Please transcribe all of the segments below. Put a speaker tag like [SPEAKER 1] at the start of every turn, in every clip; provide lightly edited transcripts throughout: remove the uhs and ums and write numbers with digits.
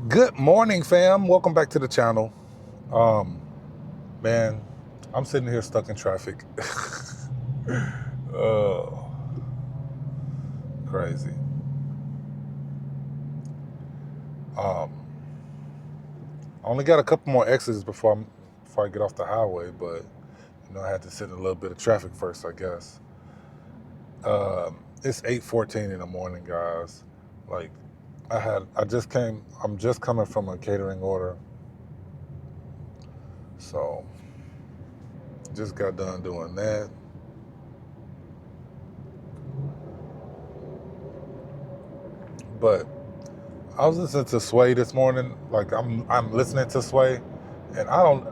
[SPEAKER 1] Good morning, fam. Welcome back to the channel. Man, I'm sitting here stuck in traffic. Oh, crazy. I only got a couple more exits before I get off the highway, but I had to sit in a little bit of traffic first, I guess. It's 8:14 in the morning, guys. Like, I'm just coming from a catering order. So, just got done doing that. But I was listening to Sway this morning. Like, I'm listening to Sway, and I don't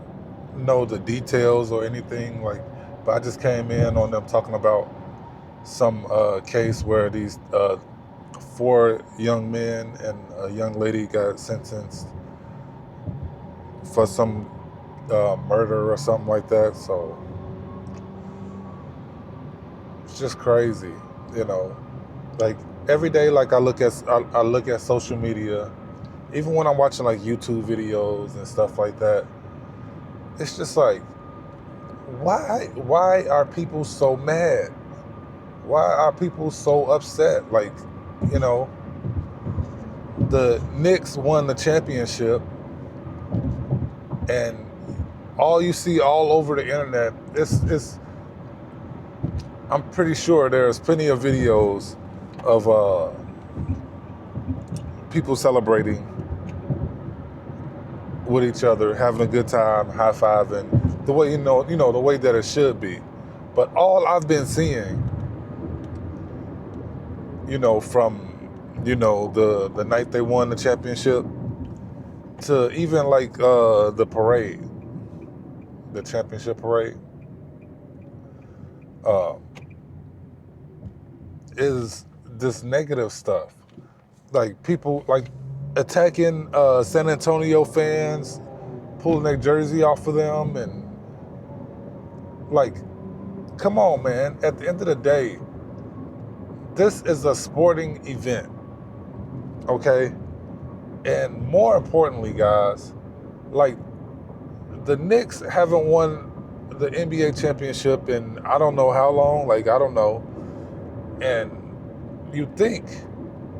[SPEAKER 1] know the details or anything, like, but I just came in on them talking about some case where these 4 young men and a young lady got sentenced for some murder or something like that. So it's just crazy, like every day. Like I look at social media, even when I'm watching like YouTube videos and stuff like that. It's just like, why are people so mad? Why are people so upset? Like, the Knicks won the championship, and all you see all over the internet is I'm pretty sure there's plenty of videos of people celebrating with each other, having a good time, high-fiving, the way the way that it should be. But all I've been seeing, from the night they won the championship to even like the parade, the championship parade, is this negative stuff. Like people like attacking San Antonio fans, pulling their jersey off of them, and like, come on, man. At the end of the day, this is a sporting event, okay? And more importantly, guys, like, the Knicks haven't won the NBA championship in I don't know how long, like, I don't know. And you'd think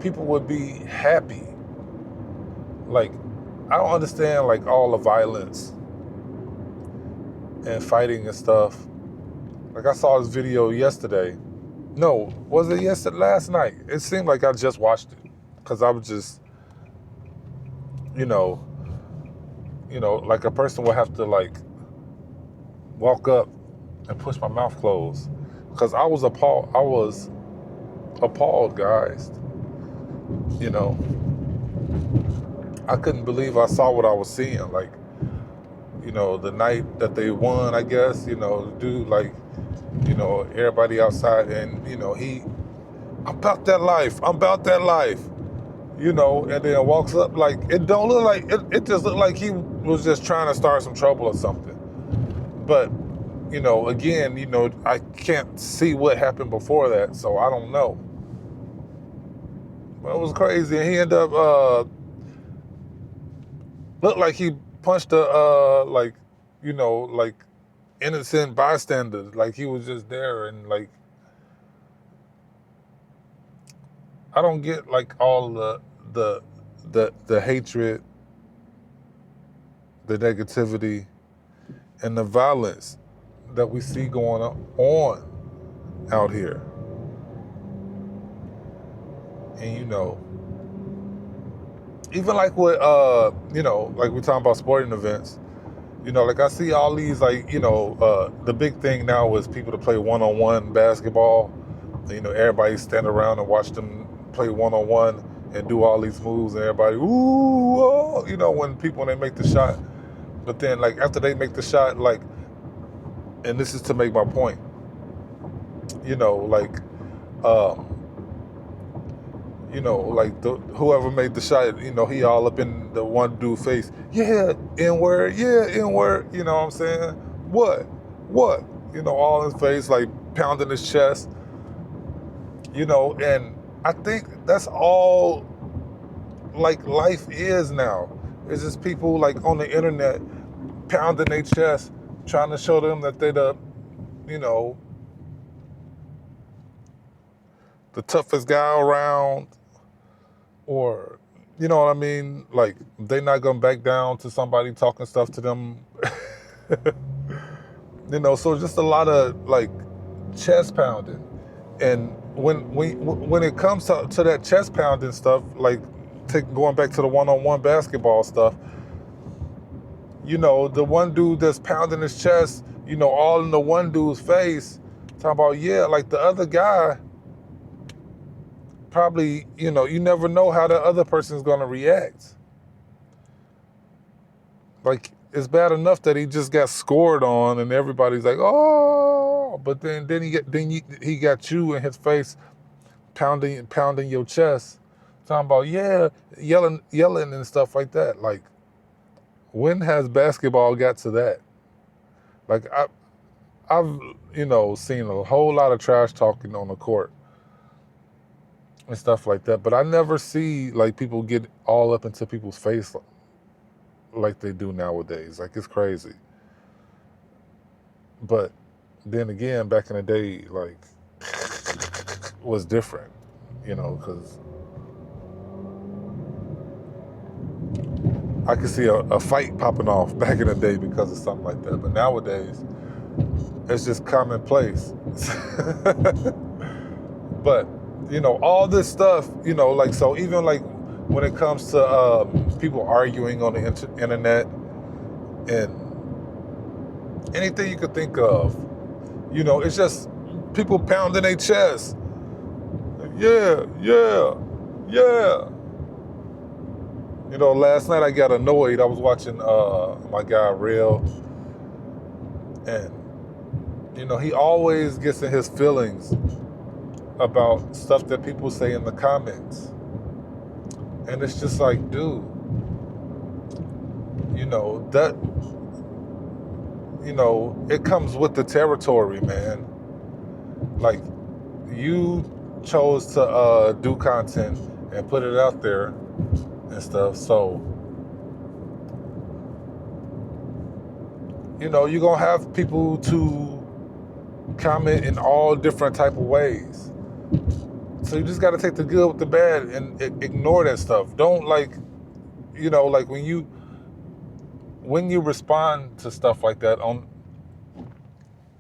[SPEAKER 1] people would be happy. Like, I don't understand, like, all the violence and fighting and stuff. Like, I saw this video yesterday. No, was it last night? It seemed like I just watched it because I was just, like a person would have to like walk up and push my mouth closed because I was appalled, guys. I couldn't believe I saw what I was seeing. Like, the night that they won, I guess, the dude, like, everybody outside, and I'm about that life, and then walks up. Like, it don't look like it just looked like he was just trying to start some trouble or something. But again, I can't see what happened before that, so I don't know. But it was crazy, and he ended up looked like he punched a like innocent bystander. Like, he was just there, and like, I don't get like all the hatred, the negativity, and the violence that we see going on out here. And even like with like we're talking about sporting events, like I see all these, like, the big thing now is people to play one-on-one basketball. Everybody stand around and watch them play one-on-one, and do all these moves, and everybody, ooh, oh, you know, when they make the shot. But then, like, after they make the shot, like, and this is to make my point, you know, like, um, you know, like whoever made the shot, you know, he all up in the one dude face. Yeah, N-word, yeah, N-word, you know what I'm saying? What? You know, all in his face, like pounding his chest, you know, and I think that's all like life is now. It's just people like on the internet pounding their chest, trying to show them that they you know, the toughest guy around, or, you know what I mean? Like, they not gonna back down to somebody talking stuff to them. You know, so just a lot of like chest pounding. And when it comes to that chest pounding stuff, like going back to the one-on-one basketball stuff, you know, the one dude that's pounding his chest, you know, all in the one dude's face, talking about, yeah, like the other guy probably, you know, you never know how the other person's gonna react. Like, it's bad enough that he just got scored on and everybody's like, oh, but then he got you in his face pounding your chest, talking about, yeah, yelling and stuff like that. Like, when has basketball got to that? Like, I've, you know, seen a whole lot of trash talking on the court and stuff like that, but I never see like people get all up into people's face like they do nowadays. Like, it's crazy. But then again, back in the day, like, was different, you know, because I could see a fight popping off back in the day because of something like that. But nowadays, it's just commonplace. But, you know, all this stuff, you know, like, so even like when it comes to people arguing on the internet and anything you could think of, you know, it's just people pounding their chest. Yeah. You know, last night I got annoyed. I was watching my guy Real, and, you know, he always gets in his feelings about stuff that people say in the comments. And it's just like, dude, you know, that, you know, it comes with the territory, man. Like, you chose to do content and put it out there and stuff, so, you know, you're gonna have people to comment in all different type of ways. So you just gotta take the good with the bad and ignore that stuff. Don't, like, you know, like when you respond to stuff like that on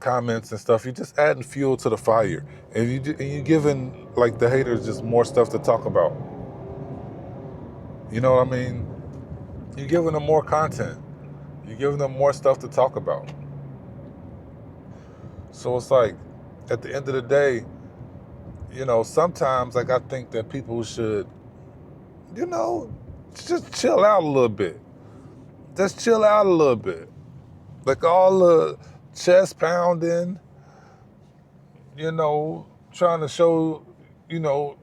[SPEAKER 1] comments and stuff, you're just adding fuel to the fire, and you're giving like the haters just more stuff to talk about. You know what I mean? You're giving them more content. You're giving them more stuff to talk about. So it's like, at the end of the day, you know, sometimes, like, I think that people should, you know, just chill out a little bit. Just chill out a little bit. Like, all the chest pounding, you know, trying to show, you know,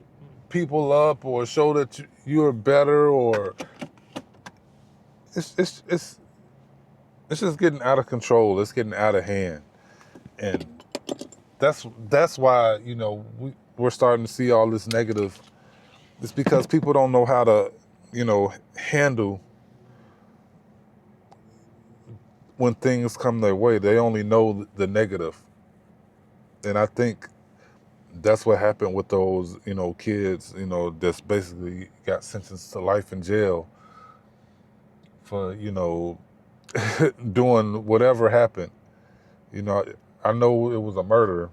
[SPEAKER 1] people up or show that you're better, or it's just getting out of control. It's getting out of hand. And that's why, you know, we're starting to see all this negative. It's because people don't know how to, you know, handle when things come their way. They only know the negative. And I think that's what happened with those, you know, kids, you know, that's basically got sentenced to life in jail for, you know, doing whatever happened. You know, I know it was a murder,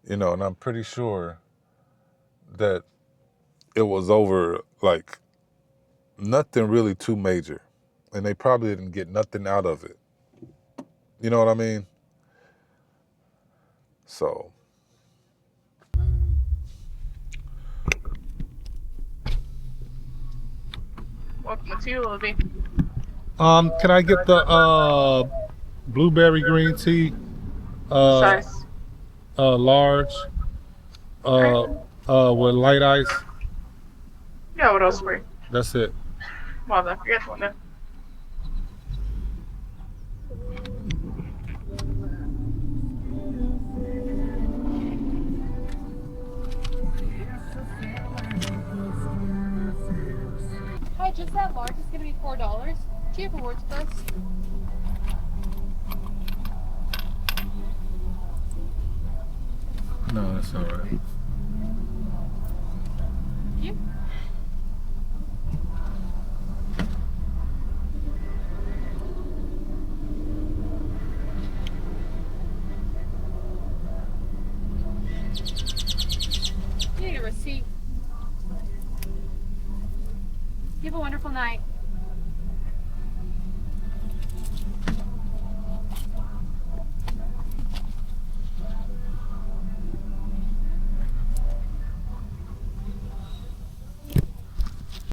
[SPEAKER 1] you know, and I'm pretty sure that it was over, like, nothing really too major. And they probably didn't get nothing out of it. You know what I mean? So.
[SPEAKER 2] Welcome to you, Libby.
[SPEAKER 1] Can I get the blueberry green tea,
[SPEAKER 2] What
[SPEAKER 1] uh,
[SPEAKER 2] size?
[SPEAKER 1] large,
[SPEAKER 2] Alright.
[SPEAKER 1] with light ice?
[SPEAKER 2] Yeah, what else for you?
[SPEAKER 1] That's it.
[SPEAKER 2] Well, then, forget one then.
[SPEAKER 3] Hi, just that large is gonna be $4. Do you have rewards with us?
[SPEAKER 1] No, that's all right.
[SPEAKER 3] You? You need a receipt. You have a wonderful night.